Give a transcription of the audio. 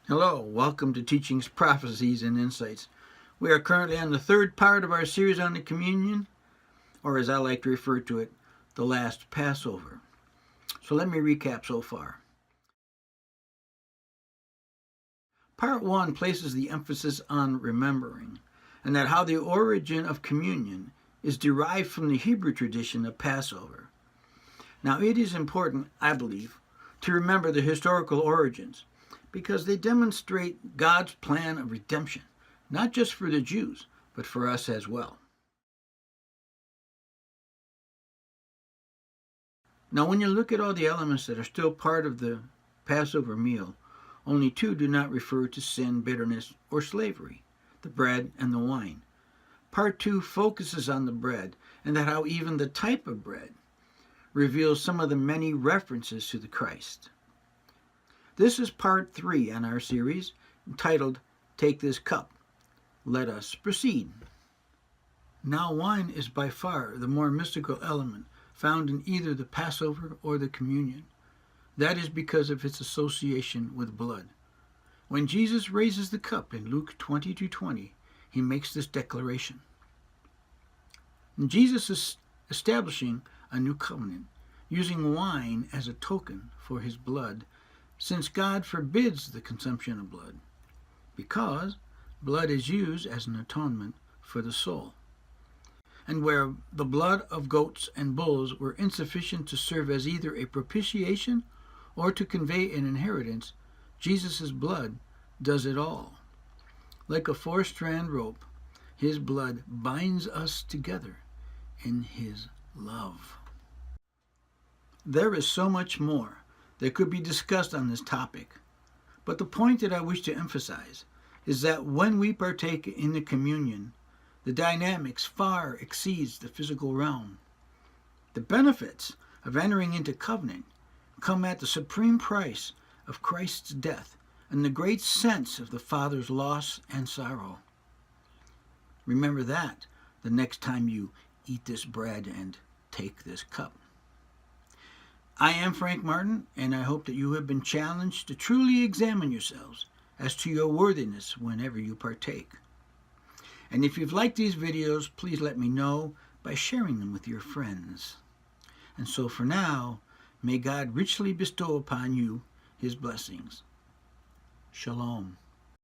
Hello, welcome to Teachings, Prophecies, and Insights. We are currently on the third part of our series on the communion, or as I like to refer to it, the last Passover. So let me recap so far. Part 1 places the emphasis on remembering, and that how the origin of communion is derived from the Hebrew tradition of Passover. Now it is important, I believe, to remember the historical origins, because they demonstrate God's plan of redemption, not just for the Jews, but for us as well. Now, when you look at all the elements that are still part of the Passover meal, only two do not refer to sin, bitterness, or slavery: the bread and the wine. Part 2 focuses on the bread, and that how even the type of bread reveals some of the many references to the Christ. This is part 3 on our series, entitled Take This Cup. Let us proceed. Now, wine is by far the more mystical element found in either the Passover or the communion. That is because of its association with blood. When Jesus raises the cup in Luke 20-20, he makes this declaration. And Jesus is establishing a new covenant, using wine as a token for his blood, since God forbids the consumption of blood, because blood is used as an atonement for the soul. And where the blood of goats and bulls were insufficient to serve as either a propitiation or to convey an inheritance, Jesus' blood does it all. Like a 4-strand rope, his blood binds us together in his love. There is so much more that could be discussed on this topic, but the point that I wish to emphasize is that when we partake in the communion, the dynamics far exceeds the physical realm. The benefits of entering into covenant come at the supreme price of Christ's death and the great sense of the Father's loss and sorrow. Remember that the next time you eat this bread and take this cup. I am Frank Martin, and I hope that you have been challenged to truly examine yourselves as to your worthiness whenever you partake. And if you've liked these videos, please let me know by sharing them with your friends. And so for now, may God richly bestow upon you his blessings. Shalom.